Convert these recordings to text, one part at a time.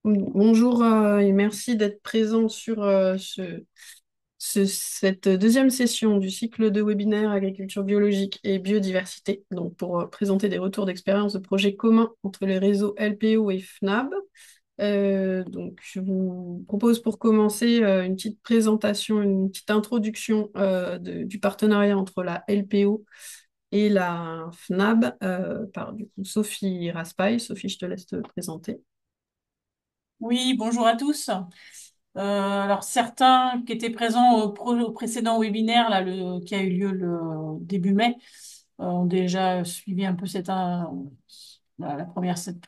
Bonjour et merci d'être présent sur cette deuxième session du cycle de webinaire Agriculture biologique et biodiversité, donc pour présenter des retours d'expérience de projets communs entre les réseaux LPO et FNAB. Donc, je vous propose pour commencer une petite présentation, une petite introduction du partenariat entre la LPO et la FNAB par du coup Sophie Raspail. Sophie, je te laisse te présenter. Oui, bonjour à tous. Alors certains qui étaient présents au précédent webinaire là, qui a eu lieu le début mai ont déjà suivi un peu cette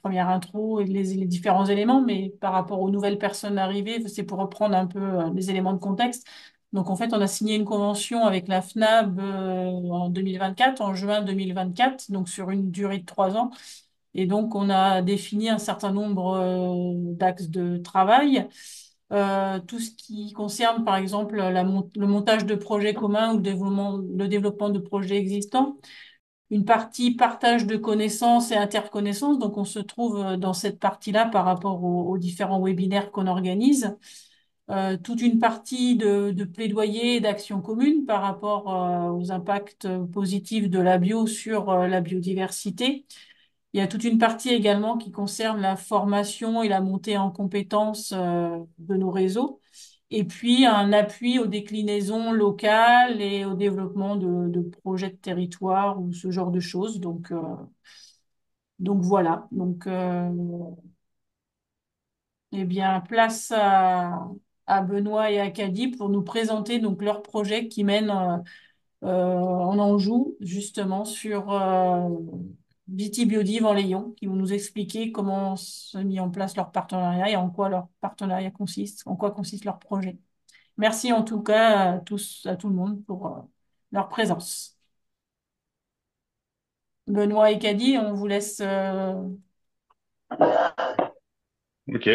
première intro et les différents éléments, mais par rapport aux nouvelles personnes arrivées, c'est pour reprendre un peu les éléments de contexte. Donc en fait, on a signé une convention avec la FNAB en 2024, en juin 2024, donc sur une durée de 3 ans. Et donc, on a défini un certain nombre d'axes de travail. Tout ce qui concerne, par exemple, le montage de projets communs ou le développement de projets existants. Une partie partage de connaissances et interconnaissances. Donc, on se trouve dans cette partie-là par rapport aux différents webinaires qu'on organise. Toute une partie de plaidoyer et d'action commune par rapport aux impacts positifs de la bio sur la biodiversité. Il y a toute une partie également qui concerne la formation et la montée en compétences de nos réseaux. Et puis un appui aux déclinaisons locales et au développement de projets de territoire ou ce genre de choses. Donc voilà. Eh bien, place à Benoît et à Caddy pour nous présenter donc leurs projets qui mènent en Anjou, justement, sur Viti Biodive en Layon, qui vont nous expliquer comment se mis en place leur partenariat et en quoi leur partenariat consiste, en quoi consiste leur projet. Merci en tout cas à tous, à tout le monde pour leur présence. Benoît et Caddy, on vous laisse. Ok.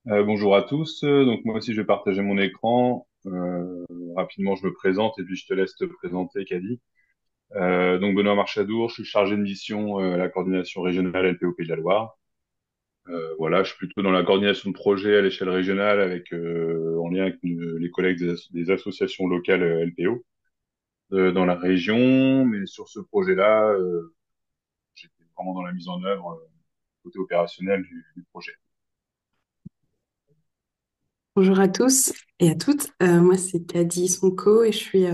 Bonjour à tous. Donc moi aussi je vais partager mon écran. Rapidement je me présente et puis je te laisse te présenter, Kadi. Donc Benoît Marchadour, je suis chargé de mission à la coordination régionale LPO Pays de la Loire. Voilà, je suis plutôt dans la coordination de projets à l'échelle régionale avec en lien avec les collègues des associations locales LPO dans la région. Mais sur ce projet-là, j'étais vraiment dans la mise en œuvre côté opérationnel du projet. Bonjour à tous et à toutes. Moi, c'est Caddy Sonko et je suis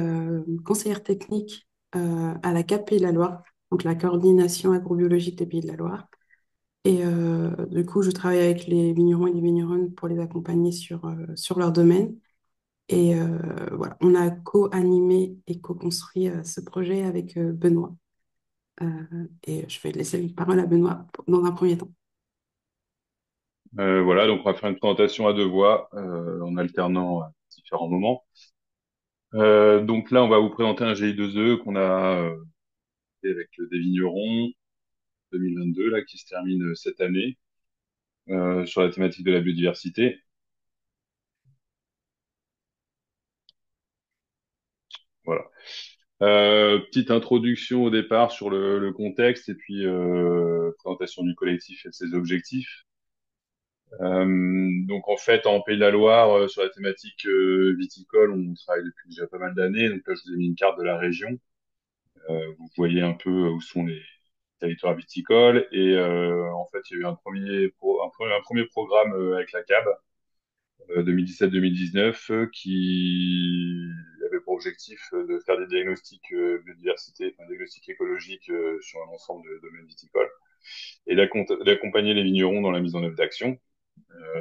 conseillère technique à la CAP Pays de la Loire, donc la coordination agrobiologique des Pays de la Loire. Et du coup, je travaille avec les vignerons et les vigneronnes pour les accompagner sur leur domaine. Et voilà, on a co-animé et co-construit ce projet avec Benoît. Euh, et je vais laisser la parole à Benoît dans un premier temps. Voilà, donc on va faire une présentation à deux voix en alternant à différents moments. Donc là, on va vous présenter un GI2E qu'on a fait avec des vignerons 2022 là qui se termine cette année sur la thématique de la biodiversité. Voilà. Petite introduction au départ sur le contexte et puis présentation du collectif et de ses objectifs. Donc en fait, en Pays de la Loire, sur la thématique viticole, on travaille depuis déjà pas mal d'années. Donc là, je vous ai mis une carte de la région. Vous voyez un peu où sont les territoires viticoles. Et en fait, il y a eu un premier programme avec la CAB 2017-2019 qui avait pour objectif de faire des diagnostics biodiversité, enfin, diagnostics écologiques sur un ensemble de domaines viticoles et d'accompagner les vignerons dans la mise en œuvre d'actions.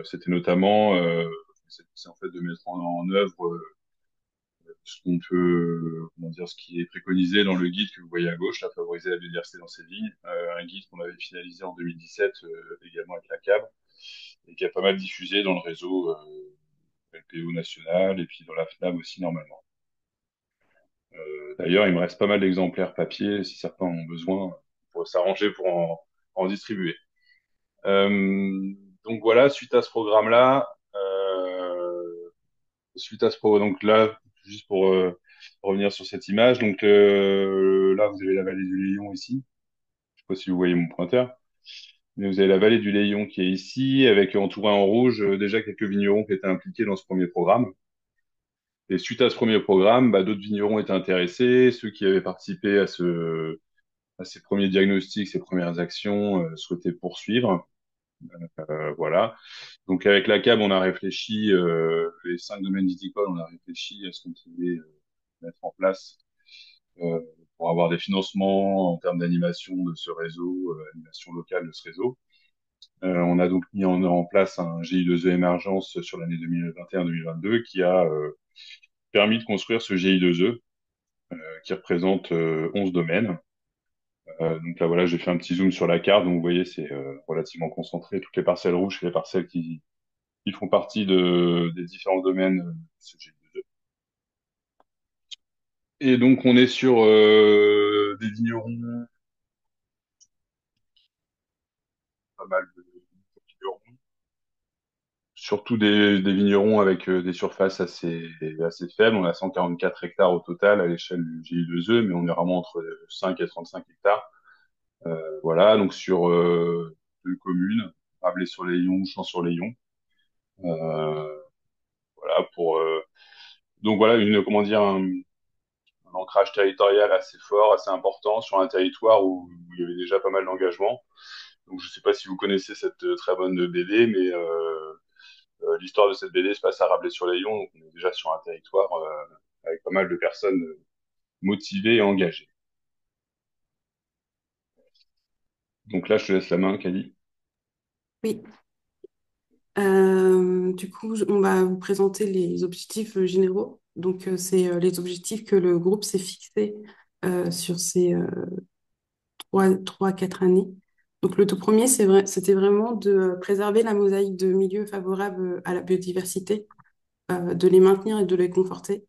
C'était notamment, c'est en fait de mettre en œuvre ce qu'on peut, comment dire, ce qui est préconisé dans le guide que vous voyez à gauche, là, favoriser la biodiversité dans ces vignes, un guide qu'on avait finalisé en 2017 également avec la CAB et qui a pas mal diffusé dans le réseau LPO national et puis dans la FNAB aussi normalement. D'ailleurs, il me reste pas mal d'exemplaires papier si certains ont besoin pour s'arranger pour en distribuer. Euh, donc voilà, suite à ce programme, donc là, juste pour revenir sur cette image, donc là, vous avez la vallée du Léon ici. Je sais pas si vous voyez mon pointeur. Mais vous avez la vallée du Layon qui est ici, avec entouré en rouge déjà quelques vignerons qui étaient impliqués dans ce premier programme. Et suite à ce premier programme, bah, d'autres vignerons étaient intéressés. Ceux qui avaient participé à ces premiers diagnostics, ces premières actions, souhaitaient poursuivre. Voilà. Donc avec la CAB, on a réfléchi, les 5 domaines viticoles, on a réfléchi à ce qu'on pouvait mettre en place euh, pour avoir des financements en termes d'animation de ce réseau, animation locale de ce réseau. On a donc mis en place un GI2E émergence sur l'année 2021-2022 qui a permis de construire ce GI2E qui représente 11 domaines. Donc là, voilà, j'ai fait un petit zoom sur la carte. Donc vous voyez, c'est relativement concentré. Toutes les parcelles rouges, c'est les parcelles qui font partie des différents domaines de ce GI2E. Et donc on est sur des vignerons, pas mal de vignerons, surtout des vignerons avec des surfaces assez faibles. On a 144 hectares au total à l'échelle du GI2E, mais on est vraiment entre 5 et 35 hectares. Voilà, donc sur 2 communes, Rabelais-sur-Layon, Champs-sur-Layon. Euh, voilà, donc voilà, comment dire, un ancrage territorial assez fort, assez important sur un territoire où il y avait déjà pas mal d'engagement. Donc je ne sais pas si vous connaissez cette très bonne BD, mais l'histoire de cette BD se passe à Rabelais-sur-Layon, donc on est déjà sur un territoire avec pas mal de personnes motivées et engagées. Donc là, je te laisse la main, Kali. Oui. Du coup, on va vous présenter les objectifs généraux. Donc, c'est les objectifs que le groupe s'est fixé sur ces 3, 4 années. Donc, le tout premier, c'était vraiment de préserver la mosaïque de milieux favorables à la biodiversité, de les maintenir et de les conforter,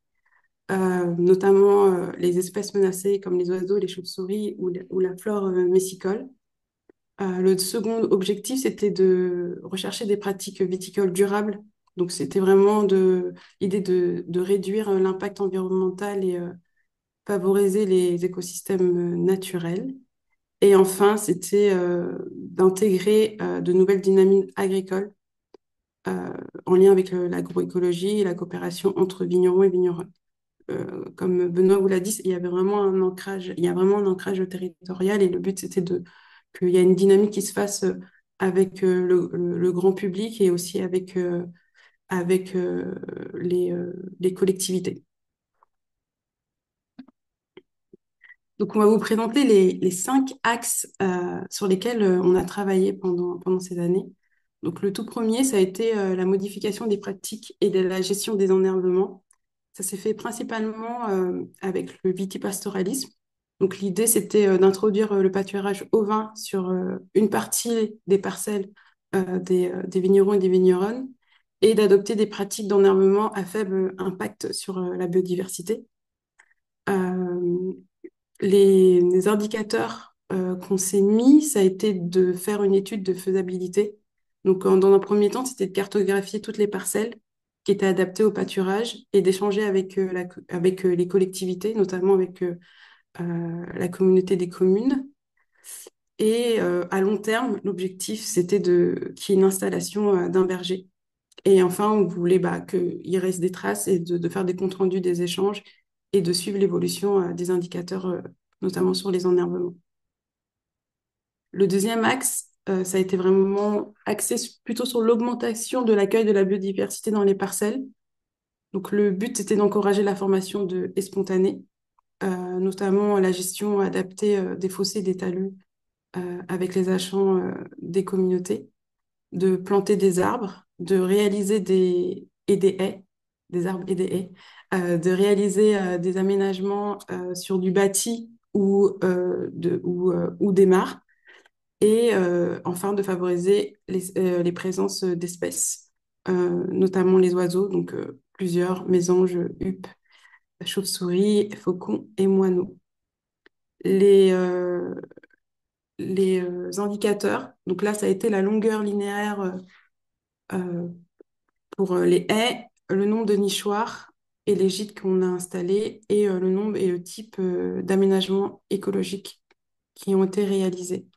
notamment les espèces menacées comme les oiseaux, les chauves-souris ou la flore messicole. Le second objectif, c'était de rechercher des pratiques viticoles durables. Donc, c'était vraiment l'idée de réduire l'impact environnemental et favoriser les écosystèmes naturels. Et enfin, c'était d'intégrer de nouvelles dynamiques agricoles en lien avec l'agroécologie et la coopération entre vignerons et vignerons. Comme Benoît vous l'a dit, il y a vraiment un ancrage territorial et le but, c'était qu'il y ait une dynamique qui se fasse avec le grand public et aussi avec les collectivités. Donc, on va vous présenter les 5 axes sur lesquels on a travaillé pendant ces années. Donc, le tout premier, ça a été la modification des pratiques et de la gestion des enherbements. Ça s'est fait principalement avec le vitivastoralisme. Donc, l'idée, c'était d'introduire le pâturage au vin sur une partie des parcelles des vignerons et des vigneronnes et d'adopter des pratiques d'enherbement à faible impact sur la biodiversité. Euh, les indicateurs qu'on s'est mis, ça a été de faire une étude de faisabilité. Donc, dans un premier temps, c'était de cartographier toutes les parcelles qui étaient adaptées au pâturage et d'échanger avec les collectivités, notamment avec la communauté des communes. Et à long terme, l'objectif, c'était qu'il y ait une installation d'un verger. Et enfin, on voulait qu'il reste des traces et de faire des comptes rendus des échanges et de suivre l'évolution des indicateurs, notamment sur les enherbements. Le deuxième axe, ça a été vraiment axé plutôt sur l'augmentation de l'accueil de la biodiversité dans les parcelles. Donc, le but, c'était d'encourager la formation de haies spontanées, notamment la gestion adaptée des fossés et des talus avec les agents des communautés, de planter des arbres, de réaliser des haies, des arbres et des haies, de réaliser des aménagements sur du bâti ou des mares, et enfin de favoriser les présences d'espèces, notamment les oiseaux, donc plusieurs mésanges, huppes, chauves-souris, faucons et moineaux. Les, euh, les indicateurs, donc là ça a été la longueur linéaire euh, pour les haies, le nombre de nichoirs et les gîtes qu'on a installés et le nombre et le type d'aménagement écologique qui ont été réalisés.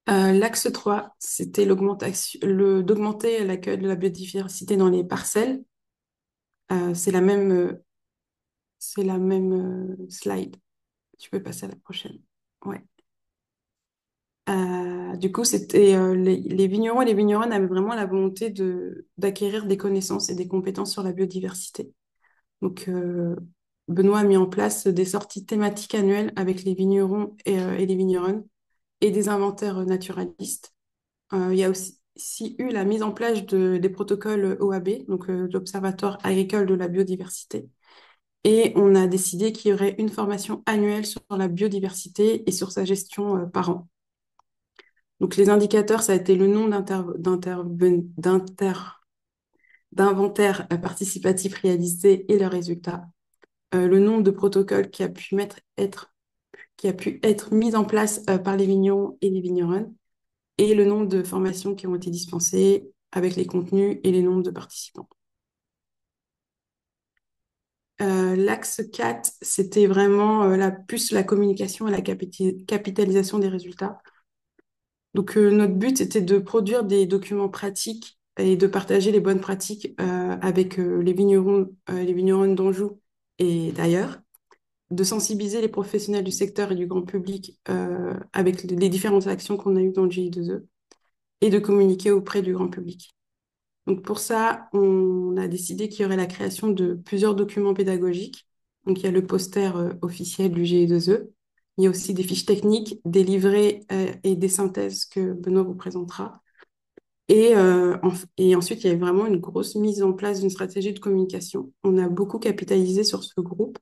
L'axe 3, c'était d'augmenter l'accueil de la biodiversité dans les parcelles. C'est la même slide. Tu peux passer à la prochaine. Ouais. Du coup, c'était les vignerons et les vigneronnes avaient vraiment la volonté d'acquérir des connaissances et des compétences sur la biodiversité. Donc, Benoît a mis en place des sorties thématiques annuelles avec les vignerons et les vigneronnes et des inventaires naturalistes. Il y a aussi eu la mise en place des protocoles OAB, donc l'Observatoire agricole de la biodiversité. Et on a décidé qu'il y aurait une formation annuelle sur la biodiversité et sur sa gestion par an. Donc les indicateurs, ça a été le nombre d'inventaires participatifs réalisés et leurs résultats, le nombre de protocoles qui a pu être mis en place par les vignerons et les vigneronnes, et le nombre de formations qui ont été dispensées avec les contenus et les nombres de participants. L'axe 4, c'était vraiment plus la communication et la capitalisation des résultats. Donc, notre but, c'était de produire des documents pratiques et de partager les bonnes pratiques avec les vignerons, les vigneronnes d'Anjou et d'ailleurs, de sensibiliser les professionnels du secteur et du grand public avec les différentes actions qu'on a eues dans le GI2E et de communiquer auprès du grand public. Donc pour ça, on a décidé qu'il y aurait la création de plusieurs documents pédagogiques. Donc il y a le poster officiel du GI2E. Il y a aussi des fiches techniques, des livrets et des synthèses que Benoît vous présentera. Et ensuite, il y a vraiment une grosse mise en place d'une stratégie de communication. On a beaucoup capitalisé sur ce groupe.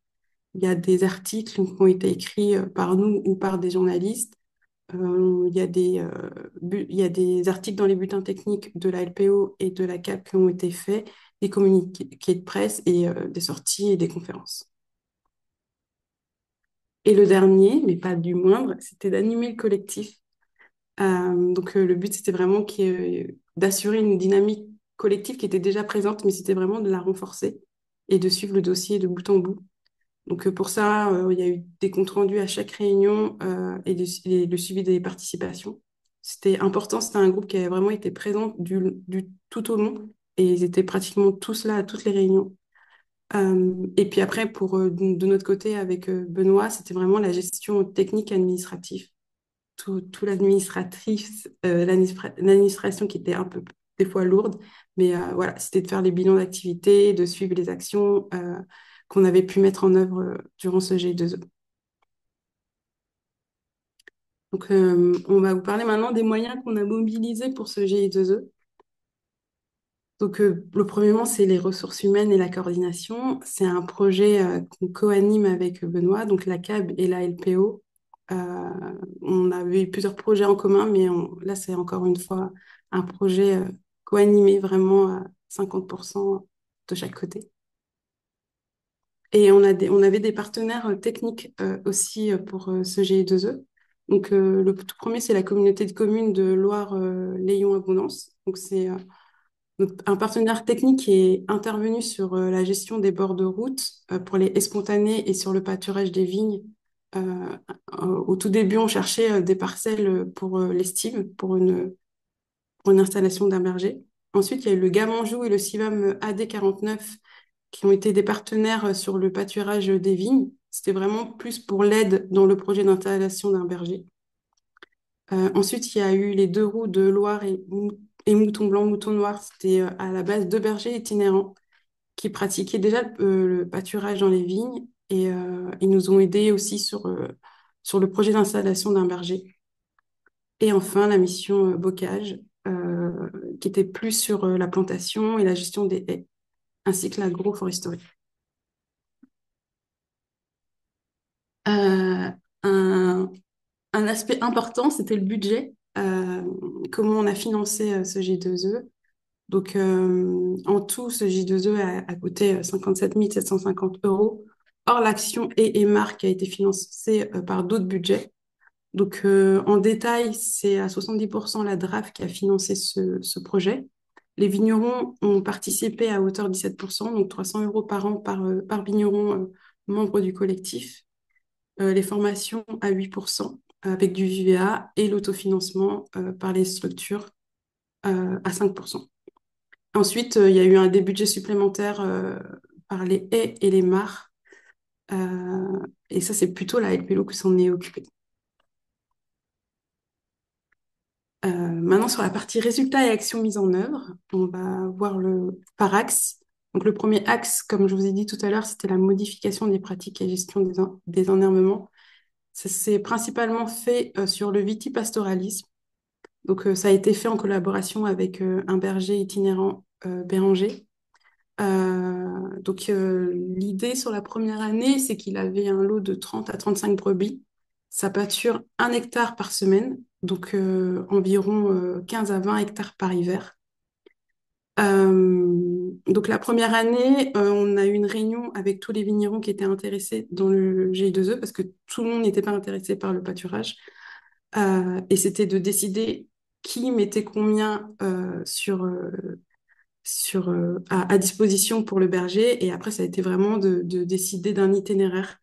Il y a des articles qui ont été écrits par nous ou par des journalistes. Il y a des articles dans les bulletins techniques de la LPO et de la CAP qui ont été faits, des communiqués de presse et des sorties et des conférences. Et le dernier, mais pas du moindre, c'était d'animer le collectif. Donc le but, c'était vraiment d'assurer une dynamique collective qui était déjà présente, mais c'était vraiment de la renforcer et de suivre le dossier de bout en bout. Donc pour ça, il y a eu des comptes rendus à chaque réunion et le suivi des participations. C'était important, c'était un groupe qui avait vraiment été présent du tout au long et ils étaient pratiquement tous là à toutes les réunions. Et puis après, de notre côté, avec Benoît, c'était vraiment la gestion technique administrative. Tout l'administration qui était un peu des fois lourde, mais voilà, c'était de faire les bilans d'activité, de suivre les actions qu'on avait pu mettre en œuvre durant ce G2E. Donc, on va vous parler maintenant des moyens qu'on a mobilisés pour ce GI2E. Donc, premièrement, c'est les ressources humaines et la coordination. C'est un projet qu'on co-anime avec Benoît, donc la CAB et la LPO. Euh, on avait eu plusieurs projets en commun, mais là, c'est encore une fois un projet co-animé vraiment à 50% de chaque côté. Et on avait des partenaires techniques aussi pour ce GI2E. Donc, le tout premier, c'est la communauté de communes de Loire-Layon-Abondance. Donc, c'est un partenaire technique qui est intervenu sur la gestion des bords de route pour les spontanés et sur le pâturage des vignes. Euh, Au tout début, on cherchait des parcelles pour l'estime, pour une installation d'un berger. Ensuite, il y a eu le Gamanjou et le Civam AD49 qui ont été des partenaires sur le pâturage des vignes. C'était vraiment plus pour l'aide dans le projet d'installation d'un berger. Ensuite, il y a eu les deux roues de Loire et Mouton Blanc, Mouton Noir. C'était à la base deux bergers itinérants qui pratiquaient déjà le pâturage dans les vignes et ils nous ont aidés aussi sur le projet d'installation d'un berger. Et enfin, la mission bocage, qui était plus sur la plantation et la gestion des haies, ainsi que l'agroforesterie. Euh, un, un aspect important, c'était le budget. Comment on a financé ce J2E. Donc, en tout, ce J2E a coûté 57 750 euros. Or, l'action et marque a été financée par d'autres budgets. Donc, en détail, c'est à 70% la DRAF qui a financé ce projet. Les vignerons ont participé à hauteur de 17%, donc 300 euros par an par vigneron membre du collectif. Les formations à 8%, avec du VVA et l'autofinancement par les structures à 5%. Ensuite, il y a eu des budgets supplémentaires par les haies et les mares. Et ça, c'est plutôt la LPO qui s'en est occupée. Maintenant, sur la partie résultats et actions mises en œuvre, on va voir le par axe. Donc, le premier axe, comme je vous ai dit tout à l'heure, c'était la modification des pratiques et gestion des ennervements. Ça s'est principalement fait sur le vitipastoralisme. Donc, ça a été fait en collaboration avec un berger itinérant Béranger. L'idée sur la première année, c'est qu'il avait un lot de 30 à 35 brebis. Ça pâture 1 hectare par semaine, donc environ 15 à 20 hectares par hiver. Donc la première année, on a eu une réunion avec tous les vignerons qui étaient intéressés dans le GI2E parce que tout le monde n'était pas intéressé par le pâturage. Et c'était de décider qui mettait combien à disposition pour le berger. Et après, ça a été vraiment de décider d'un itinéraire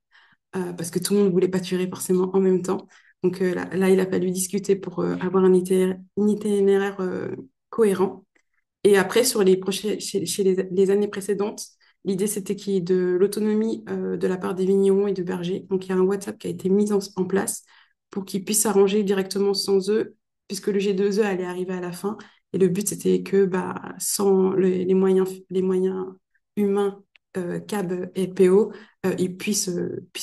parce que tout le monde ne voulait pas tuer forcément en même temps. Donc là, il a fallu discuter pour avoir un itinéraire cohérent. Et après, chez les années précédentes, l'idée, c'était qu'il y ait de l'autonomie de la part des vignerons et de bergers. Donc, il y a un WhatsApp qui a été mis en place pour qu'ils puissent s'arranger directement sans eux, puisque le G2E allait arriver à la fin. Et le but, c'était que sans les moyens humains, CAB et PO, ils puissent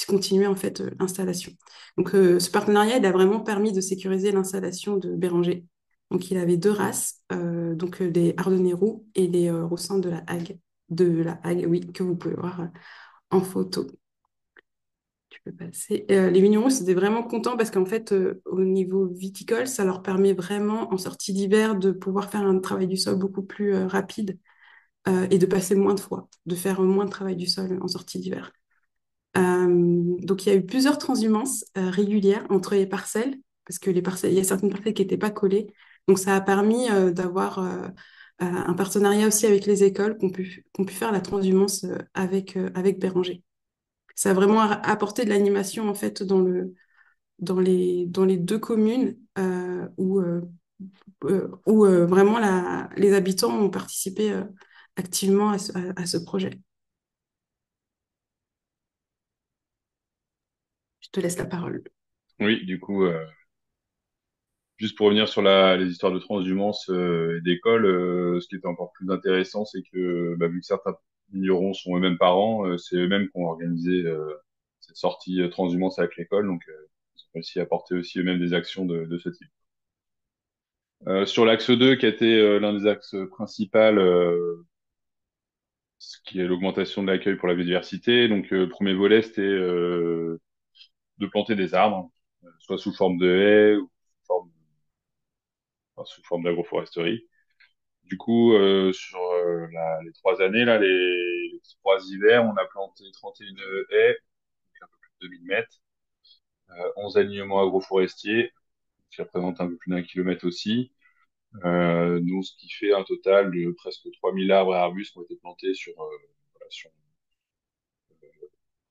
continuer en fait l'installation. Donc, ce partenariat, il a vraiment permis de sécuriser l'installation de Béranger. Donc, il avait deux races, les Ardennais roux et les Roussins de la Hague. De la Hague, oui, que vous pouvez voir en photo. Tu peux passer. Les vignerons, c'était vraiment contents parce qu'en fait, au niveau viticole, ça leur permet vraiment, en sortie d'hiver, de pouvoir faire un travail du sol beaucoup plus rapide et de passer moins de fois, de faire moins de travail du sol en sortie d'hiver. Donc, il y a eu plusieurs transhumances régulières entre les parcelles, parce que il y a certaines parcelles qui n'étaient pas collées. Donc, ça a permis d'avoir un partenariat aussi avec les écoles qu'on pu faire la transhumance avec Béranger. Ça a vraiment apporté de l'animation en fait dans les deux communes où vraiment les habitants ont participé activement à ce projet. Je te laisse la parole. Oui, du coup, juste pour revenir sur les histoires de transhumance et d'école, ce qui était encore plus intéressant, c'est que vu que certains vignerons sont eux-mêmes parents, c'est eux-mêmes qui ont organisé cette sortie transhumance avec l'école, donc ils ont réussi à apporter aussi eux-mêmes des actions de ce type. Sur l'axe 2, qui a été l'un des axes principaux, ce qui est l'augmentation de l'accueil pour la biodiversité. Donc, le premier volet, c'était de planter des arbres, soit sous forme de haies ou sous forme d'agroforesterie. Du coup, sur les 3 années, là, les 3 hivers, on a planté 31 haies, donc un peu plus de 2000 mètres, 11 alignements agroforestiers, qui représentent un peu plus d'1 kilomètre aussi. Donc, ce qui fait un total de presque 3000 arbres et arbustes qui ont été plantés sur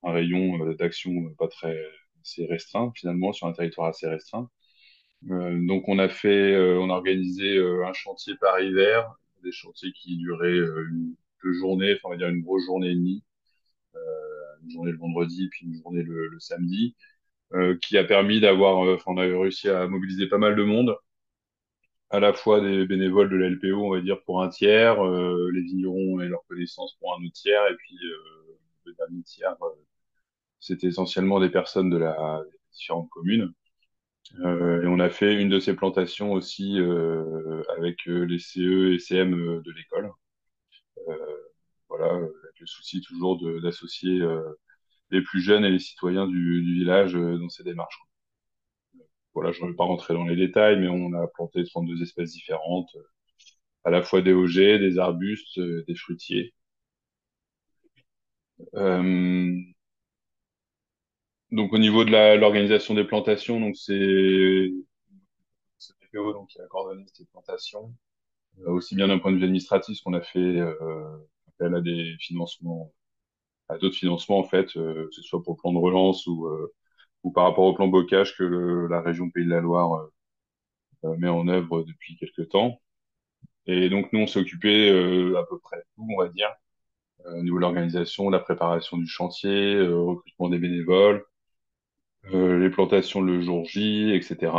un rayon d'action pas très assez restreint, finalement, sur un territoire assez restreint. Donc, on a organisé un chantier par hiver, des chantiers qui duraient 2 journées, enfin, on va dire une grosse journée et demie, une journée le vendredi, puis une journée le samedi, qui a permis on a réussi à mobiliser pas mal de monde, à la fois des bénévoles de la LPO, on va dire, pour un tiers, les vignerons et leurs connaissances pour un autre tiers, et puis le dernier tiers, c'était essentiellement des personnes des différentes communes. Et on a fait une de ces plantations aussi avec les CE et CM de l'école. Euh, voilà, avec le souci toujours d'associer les plus jeunes et les citoyens du village dans ces démarches. Voilà, je ne vais pas rentrer dans les détails, mais on a planté 32 espèces différentes, à la fois des augers, des arbustes, des fruitiers. Euh, donc au niveau de l'organisation des plantations, donc c'est PPO donc qui a coordonné ces plantations. Aussi bien d'un point de vue administratif, qu'on a fait appel à des financements, à d'autres financements en fait, que ce soit pour le plan de relance ou ou par rapport au plan bocage que la région Pays de la Loire met en œuvre depuis quelques temps. Et donc nous, on s'est occupé à peu près de tout, on va dire, au niveau de l'organisation, la préparation du chantier, recrutement des bénévoles, les plantations le jour J, etc.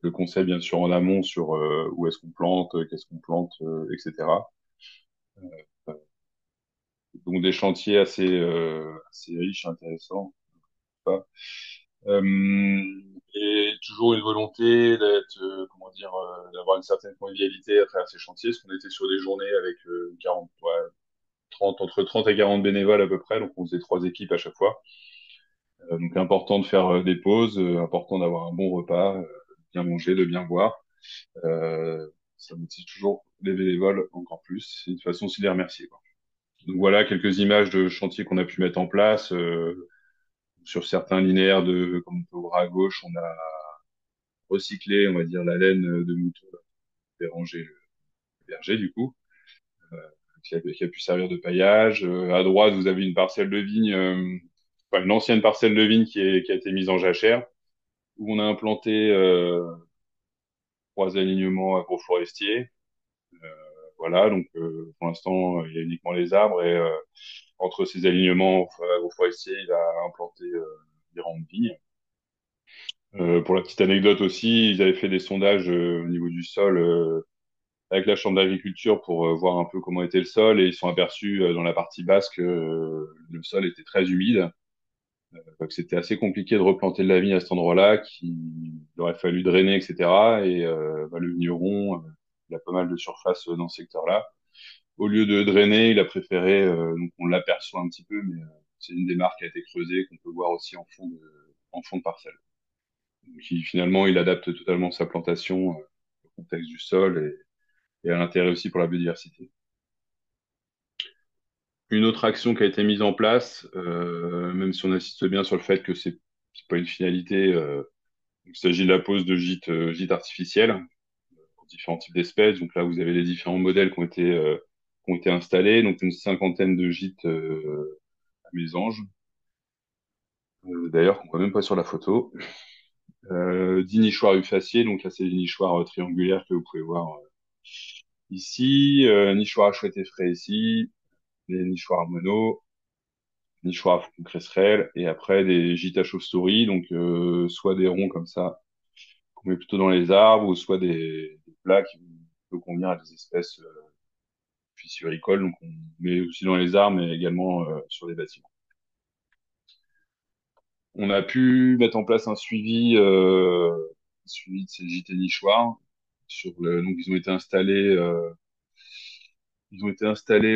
Le conseil, bien sûr, en amont sur où est-ce qu'on plante, qu'est-ce qu'on plante, etc. Donc des chantiers assez riches, intéressants. Pas. Et toujours une volonté d'être, comment dire, d'avoir une certaine convivialité à travers ces chantiers, parce qu'on était sur des journées avec 40, ouais, 30, entre 30 et 40 bénévoles à peu près, donc on faisait 3 équipes à chaque fois. Donc important de faire des pauses, important d'avoir un bon repas, bien manger, de bien boire. Ça motive toujours les bénévoles encore plus. C'est une façon aussi de les remercier, quoi. Donc voilà quelques images de chantiers qu'on a pu mettre en place. Sur certains linéaires comme on peut voir à gauche, on a recyclé, on va dire, la laine de mouton et rangé le berger, du coup, qui a pu servir de paillage. À droite, vous avez une parcelle de vigne, enfin, une ancienne parcelle de vigne qui a été mise en jachère, où on a implanté 3 alignements agroforestiers. Voilà, donc pour l'instant, il y a uniquement les arbres et entre ces alignements agroforestiers, il a implanté des rangs de vignes. Pour la petite anecdote aussi, ils avaient fait des sondages au niveau du sol avec la Chambre d'agriculture pour voir un peu comment était le sol et ils sont aperçus dans la partie basse que le sol était très humide, que c'était assez compliqué de replanter de la vigne à cet endroit-là, qu'il aurait fallu drainer, etc. Et le vigneron, il a pas mal de surface dans ce secteur-là. Au lieu de drainer, il a préféré, donc on l'aperçoit un petit peu, mais c'est une des marques qui a été creusée qu'on peut voir aussi en fond de parcelle. Donc, finalement, il adapte totalement sa plantation au contexte du sol et à l'intérêt aussi pour la biodiversité. Une autre action qui a été mise en place, même si on insiste bien sur le fait que c'est pas une finalité, il s'agit de la pose de gîtes artificiels pour différents types d'espèces. Donc là, vous avez les différents modèles qui ont été installés, donc une cinquantaine de gîtes à mésanges, d'ailleurs qu'on voit même pas sur la photo. 10 nichoirs euphacés, donc là c'est des nichoirs triangulaires que vous pouvez voir ici, nichoirs à chouettes et frais ici, des nichoirs mono, nichoirs à fond cresserelle, et après des gîtes à chauve-souris, donc soit des ronds comme ça, qu'on met plutôt dans les arbres, ou soit des plats qui peuvent convenir à des espèces fissuricoles, donc on met aussi dans les arbres, mais également sur les bâtiments. On a pu mettre en place un suivi de ces gîtes et nichoirs. Donc ils ont été installés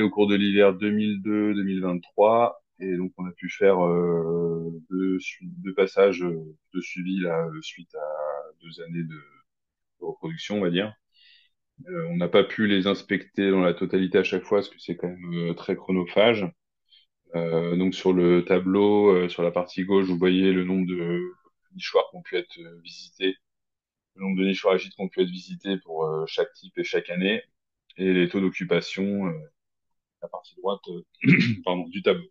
au cours de l'hiver 2002-2023 et donc on a pu faire deux passages de suivi là suite à 2 années de reproduction, on va dire. On n'a pas pu les inspecter dans la totalité à chaque fois parce que c'est quand même très chronophage. Donc sur le tableau, sur la partie gauche, vous voyez le nombre de nichoirs qui ont pu être visités, le nombre de nichoirs agites qui ont pu être visités pour chaque type et chaque année, et les taux d'occupation, la partie droite, pardon, du tableau.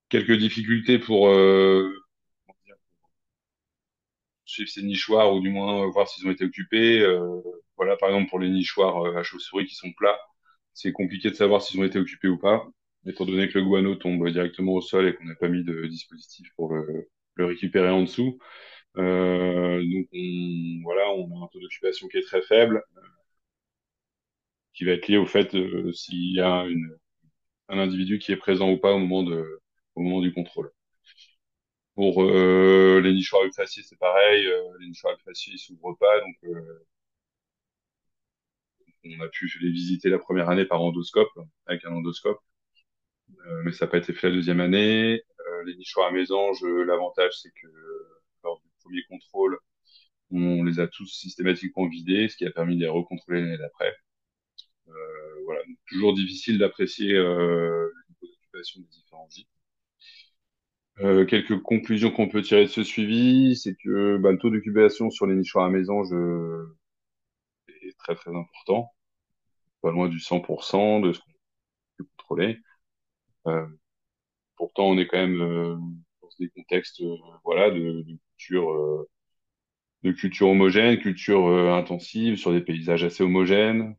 Quelques difficultés pour comment dire, suivre ces nichoirs ou du moins voir s'ils ont été occupés. Voilà, par exemple pour les nichoirs à chauve-souris qui sont plats, c'est compliqué de savoir s'ils ont été occupés ou pas, étant donné que le guano tombe directement au sol et qu'on n'a pas mis de dispositif pour le récupérer en dessous. Donc voilà, on a un taux d'occupation qui est très faible, qui va être lié au fait s'il y a un individu qui est présent ou pas au moment du contrôle. Pour les nichoirs euphacés, c'est pareil. Les nichoirs euphacés, ils s'ouvrent pas, donc on a pu les visiter la première année par endoscope, avec un endoscope, mais ça n'a pas été fait la deuxième année. Les nichoirs à mésanges, l'avantage, c'est que lors du premier contrôle, on les a tous systématiquement vidés, ce qui a permis de les recontrôler l'année d'après. Voilà, donc, toujours difficile d'apprécier le niveau d'occupation des différents gîtes. Quelques conclusions qu'on peut tirer de ce suivi, c'est que le taux d'occupation sur les nichoirs à mésanges est très très important, pas loin du 100% de ce qu'on peut contrôler. Euh, Pourtant, on est quand même dans des contextes voilà de culture homogène, culture intensive sur des paysages assez homogènes.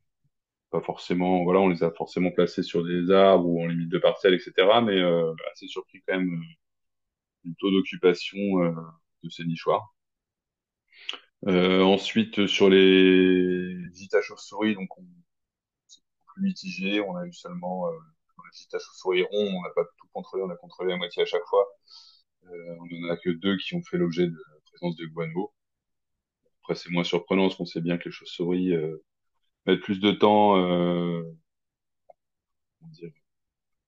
Pas forcément, voilà, on les a forcément placés sur des arbres ou en limite de parcelles, etc. Mais assez surpris quand même du taux d'occupation de ces nichoirs. Ensuite, sur les gîtes à chauves-souris, donc c'est plus mitigé. On a eu seulement dans les gîtes à chauves-souris ronds, on n'a pas tout contrôlé, on a contrôlé la moitié à chaque fois. On n'en a que deux qui ont fait l'objet de la présence de guano. Après, c'est moins surprenant parce qu'on sait bien que les chauves-souris mettent plus de temps comment dire,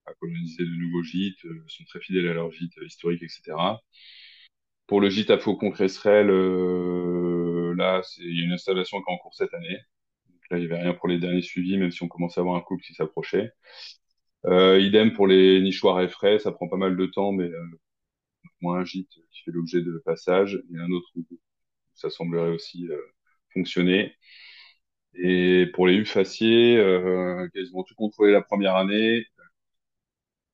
à coloniser de nouveaux gîtes, sont très fidèles à leurs gîtes historiques, etc. Pour le gîte à Faucon Cresserelle, là, il y a une installation qui est en cours cette année. Donc là, il n'y avait rien pour les derniers suivis, même si on commençait à avoir un couple qui s'approchait. Idem pour les nichoirs et frais, ça prend pas mal de temps, mais moins un gîte qui fait l'objet de passage, et un autre où ça semblerait aussi fonctionner. Et pour les huttes-faciès, quasiment tout contrôlé la première année.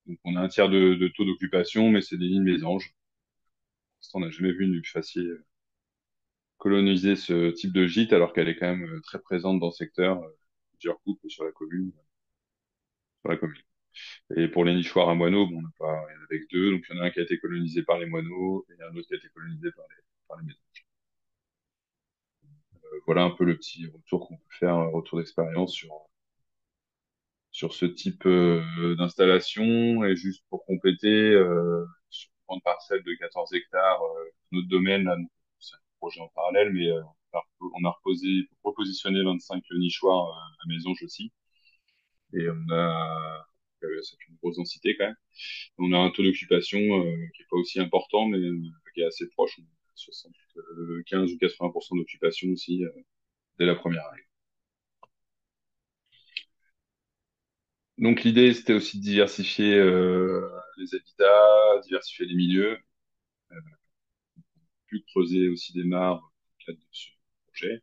Donc on a un tiers de taux d'occupation, mais c'est des lignes mésanges. Pour l'instant, on n'a jamais vu une hutte-faciès coloniser ce type de gîte, alors qu'elle est quand même très présente dans le secteur, plusieurs couples sur la commune. Et pour les nichoirs à moineaux, bon, on n'a pas, il y en avait que deux, donc il y en a un qui a été colonisé par les moineaux et un autre qui a été colonisé par les mésanges. Voilà un peu le petit retour qu'on peut faire, un retour d'expérience sur ce type d'installation. Et juste pour compléter, sur une grande parcelle de 14 hectares, notre domaine, là, donc, c'est un projet en parallèle, mais on a repositionné 25 nichoirs à Mésange aussi. Et ça fait une grosse densité quand même. On a un taux d'occupation qui est pas aussi important, mais qui est assez proche. On a 75 ou 80% d'occupation aussi dès la première année. Donc l'idée, c'était aussi de diversifier les habitats, diversifier les milieux, plus creuser aussi des mares dans le cadre de ce projet.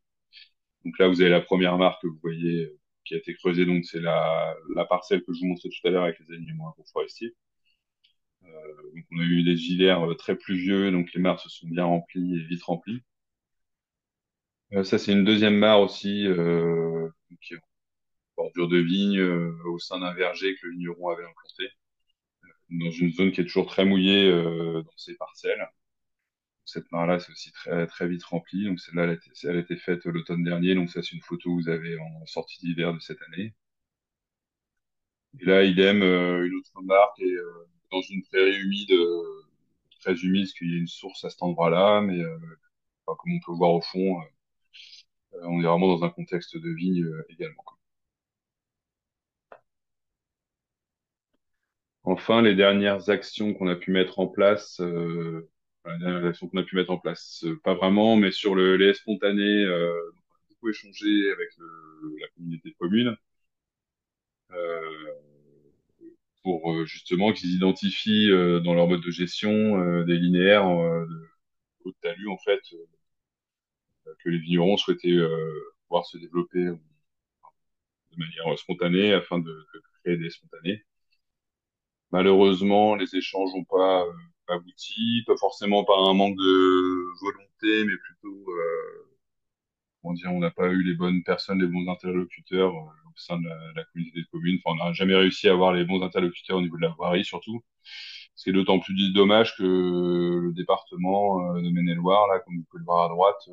Donc là, vous avez la première mare que vous voyez qui a été creusée, donc c'est la parcelle que je vous montrais tout à l'heure avec les alignements agroforestiers. Donc on a eu des gilets très pluvieux, donc les mares se sont bien remplies et vite remplies. Ça, c'est une deuxième mare aussi, qui est en bordure de vigne, au sein d'un verger que le vigneron avait implanté, dans une zone qui est toujours très mouillée dans ces parcelles. Cette mare-là, c'est aussi très, très vite remplie. Donc celle-là, elle a été faite l'automne dernier. Donc ça, c'est une photo que vous avez en sortie d'hiver de cette année. Et là, idem, une autre mare qui est dans une prairie humide, très humide, parce qu'il y a une source à cet endroit-là. Mais enfin, comme on peut voir au fond, on est vraiment dans un contexte de vigne également, quoi. Enfin, les dernières actions qu'on a pu mettre en place, enfin, les dernières actions qu'on a pu mettre en place, pas vraiment, mais sur les spontanés, on a beaucoup échangé avec la communauté de communes euh, pour justement qu'ils identifient dans leur mode de gestion des linéaires de haute talus, en fait, que les vignerons souhaitaient pouvoir se développer de manière spontanée afin de créer des spontanés. Malheureusement, les échanges n'ont pas abouti, pas forcément par un manque de volonté, mais plutôt, comment dire, on n'a pas eu les bonnes personnes, les bons interlocuteurs au sein de la communauté de communes. Enfin, on n'a jamais réussi à avoir les bons interlocuteurs au niveau de la voirie, surtout. Ce qui est d'autant plus dommage que le département de Maine-et-Loire, là, comme vous pouvez le voir à droite,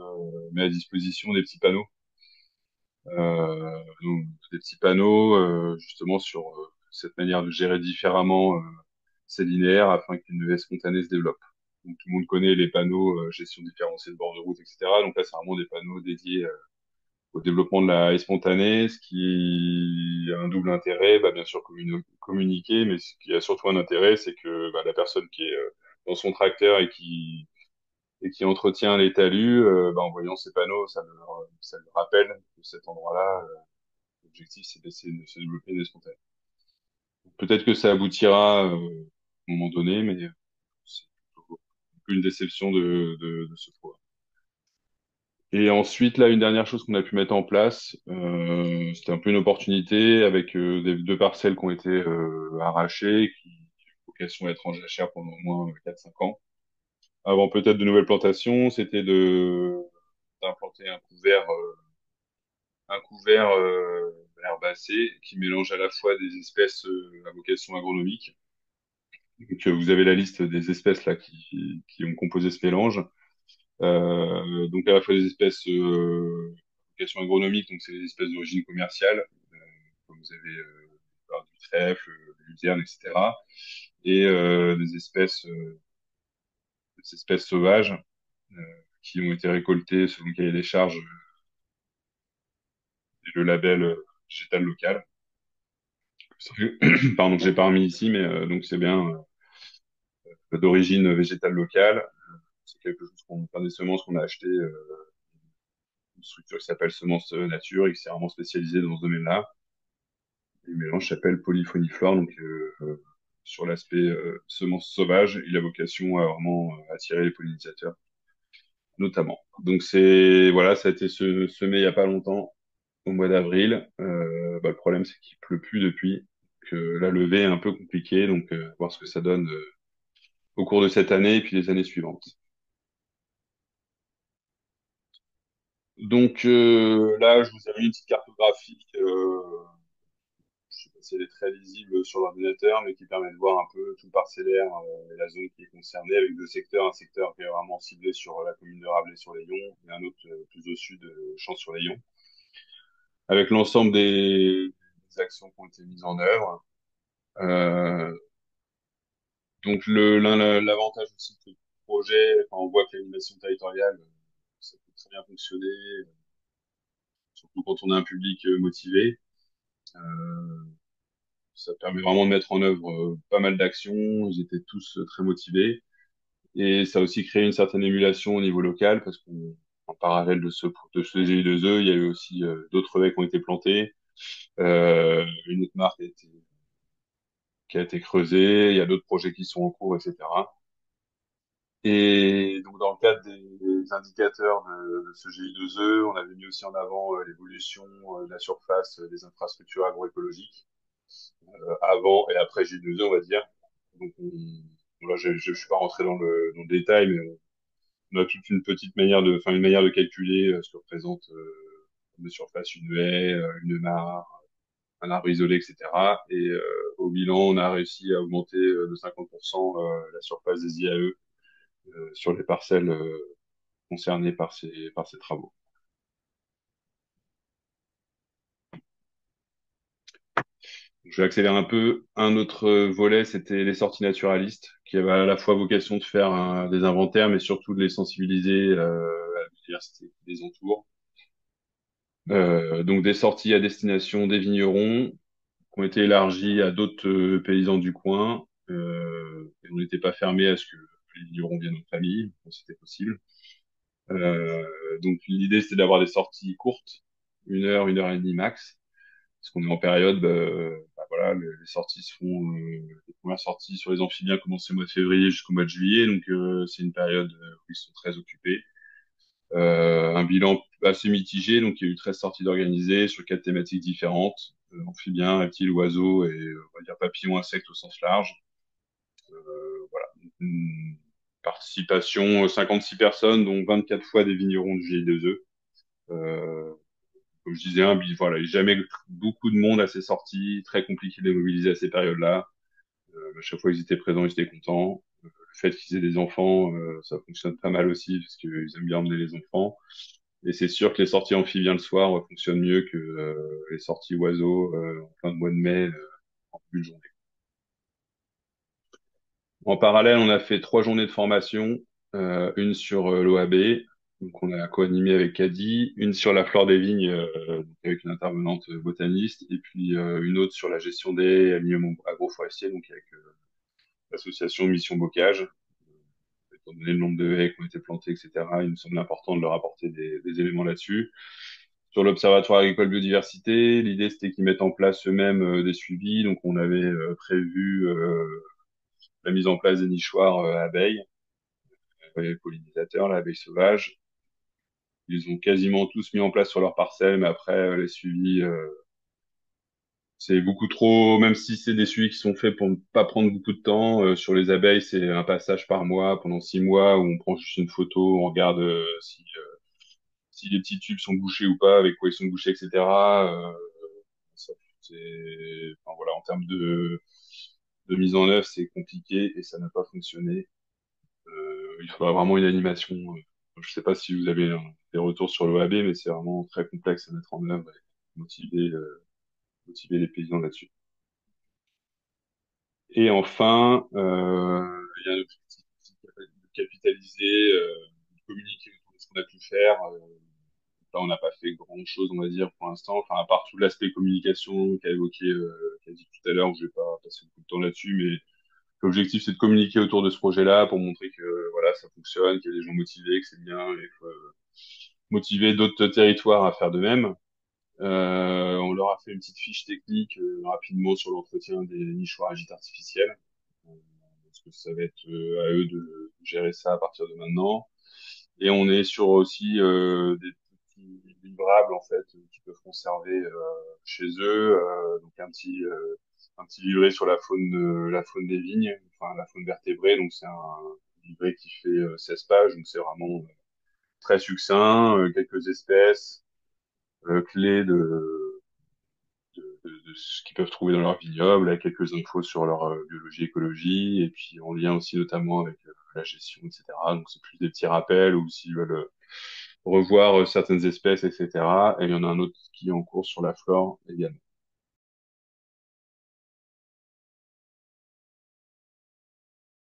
met à disposition des petits panneaux. Donc, des petits panneaux, justement, sur cette manière de gérer différemment ces linéaires afin qu'une haie spontanée se développe. Donc tout le monde connaît les panneaux gestion différenciée de bord de route, etc. Donc là, c'est vraiment des panneaux dédiés au développement de la haie spontanée, ce qui a un double intérêt, bah, bien sûr communiquer, mais ce qui a surtout un intérêt, c'est que bah, la personne qui est dans son tracteur et qui entretient les talus, bah, en voyant ces panneaux, ça le rappelle que cet endroit-là, l'objectif, c'est d'essayer de se développer des spontanés. Peut-être que ça aboutira à un moment donné, mais c'est plutôt un peu une déception de ce choix. Et ensuite, là, une dernière chose qu'on a pu mettre en place, c'était un peu une opportunité avec des deux parcelles qui ont été arrachées, qui ont vocation à être en jachère pendant au moins 4-5 ans. avant peut-être de nouvelles plantations, c'était de d'implanter un couvert herbacé qui mélange à la fois des espèces à vocation agronomique. Donc, vous avez la liste des espèces là qui ont composé ce mélange. Donc à la fois des espèces à vocation agronomique, donc c'est des espèces d'origine commerciale, comme vous avez du trèfle, du luzerne, etc. Et des espèces sauvages euh, qui ont été récoltées selon le cahier des charges et le label végétal local. Pardon, que j'ai pas remis ici, mais donc c'est bien d'origine végétale locale. C'est quelque chose des semences qu'on a achetées, une structure qui s'appelle Semences Nature et qui s'est vraiment spécialisée dans ce domaine-là. Le mélange s'appelle Polyphoniflore, donc sur l'aspect semences sauvages, il a vocation à vraiment attirer les pollinisateurs, notamment. Donc c'est voilà, ça a été semé il y a pas longtemps, au mois d'avril. Le problème c'est qu'il pleut plus depuis, que la levée est un peu compliquée, donc voir ce que ça donne au cours de cette année et puis les années suivantes. Donc là, je vous ai mis une petite cartographie. Je sais pas si elle est très lisible sur l'ordinateur, mais qui permet de voir un peu tout le parcellaire et la zone qui est concernée, avec deux secteurs. Un secteur qui est vraiment ciblé sur la commune de Rabelais-sur-Layon et un autre plus au sud, Champs-sur-Layon, avec l'ensemble des actions qui ont été mises en œuvre. Euh, donc l'avantage aussi de ce projet, quand on voit que l'animation territoriale, ça peut très bien fonctionner, surtout quand on a un public motivé. Euh, Ça permet vraiment de mettre en œuvre pas mal d'actions. Ils étaient tous très motivés. Et ça a aussi créé une certaine émulation au niveau local parce qu'en parallèle de ce GI2E, il y a eu aussi d'autres haies qui ont été plantées. Une autre marque qui a été creusée. Il y a d'autres projets qui sont en cours, etc. Et donc, dans le cadre des indicateurs de ce GI2E, on avait mis aussi en avant l'évolution de la surface des infrastructures agroécologiques avant et après J2E, on va dire. Donc, là, je suis pas rentré dans le détail, mais on a toute une petite manière une manière de calculer ce que représente de surface une haie, une mare, un arbre isolé, etc. Et au bilan, on a réussi à augmenter de 50% la surface des IAE sur les parcelles concernées par ces travaux. Je vais accélérer un peu. Un autre volet, c'était les sorties naturalistes, qui avaient à la fois vocation de faire des inventaires, mais surtout de les sensibiliser à la biodiversité qui les entoure. Donc des sorties à destination des vignerons, qui ont été élargies à d'autres paysans du coin. Et on n'était pas fermé à ce que les vignerons viennent en famille, quand c'était possible. Euh, donc l'idée, c'était d'avoir des sorties courtes, une heure et demie max, parce qu'on est en période, voilà, les sorties se font, les premières sorties sur les amphibiens commencent au mois de février jusqu'au mois de juillet, donc c'est une période où ils sont très occupés. Un bilan assez mitigé, donc il y a eu 13 sorties d'organisées sur 4 thématiques différentes, amphibiens, reptiles, oiseaux et on va dire papillons, insectes au sens large. Voilà. Une participation 56 personnes, dont 24 fois des vignerons du GI2E. Euh, Comme je disais, voilà, il n'y a jamais beaucoup de monde à ces sorties, très compliqué de les mobiliser à ces périodes-là. À chaque fois, ils étaient présents, ils étaient contents. Le fait qu'ils aient des enfants, ça fonctionne pas mal aussi, parce qu'ils aiment bien emmener les enfants. Et c'est sûr que les sorties amphibiens le soir fonctionnent mieux que les sorties oiseaux en plein de mois de mai, en début de journée. En parallèle, on a fait 3 journées de formation, une sur l'OAB, donc on a co-animé avec Caddy, une sur la flore des vignes donc avec une intervenante botaniste, et puis une autre sur la gestion des alignements agroforestiers, donc avec l'association Mission Bocage. Étant donné le nombre de haies qui ont été plantées, etc., il me semble important de leur apporter des éléments là-dessus. Sur l'Observatoire agricole biodiversité, l'idée c'était qu'ils mettent en place eux-mêmes des suivis, donc on avait prévu la mise en place des nichoirs abeilles, les pollinisateurs, l'abeille sauvage. Ils ont quasiment tous mis en place sur leur parcelle, mais après, les suivis C'est beaucoup trop, même si c'est des suivis qui sont faits pour ne pas prendre beaucoup de temps. Sur les abeilles, c'est un passage par mois pendant 6 mois où on prend juste une photo, on regarde si les petits tubes sont bouchés ou pas, avec quoi ils sont bouchés, etc. Ça, enfin, voilà, en termes de mise en œuvre, c'est compliqué et ça n'a pas fonctionné. Il faudra vraiment une animation. Je sais pas si vous avez des retours sur l'OAB, mais c'est vraiment très complexe à mettre en œuvre et motiver les paysans là-dessus. Et enfin, il y a un objectif aussi de capitaliser, de communiquer autour de ce qu'on a pu faire. Là, on n'a pas fait grand-chose, on va dire, pour l'instant. Enfin, à part tout l'aspect communication qu'a dit tout à l'heure, où je vais pas passer beaucoup de temps là-dessus, mais l'objectif, c'est de communiquer autour de ce projet-là pour montrer que voilà, ça fonctionne, qu'il y a des gens motivés, que c'est bien, et faut motiver d'autres territoires à faire de même. On leur a fait une petite fiche technique rapidement sur l'entretien des nichoirs à gîtes artificiels. Parce que ça va être à eux de gérer ça à partir de maintenant. Et on est sur aussi des petits livrables en fait qui peuvent conserver chez eux. Donc un petit livret sur la faune des vignes, enfin la faune vertébrée. Donc c'est un livret qui fait 16 pages. Donc c'est vraiment très succinct, quelques espèces clés de ce qu'ils peuvent trouver dans leur vignoble, avec quelques infos sur leur biologie, écologie, et puis en lien aussi notamment avec la gestion, etc. Donc c'est plus des petits rappels ou s'ils veulent revoir certaines espèces, etc. Et il y en a un autre qui est en cours sur la flore également.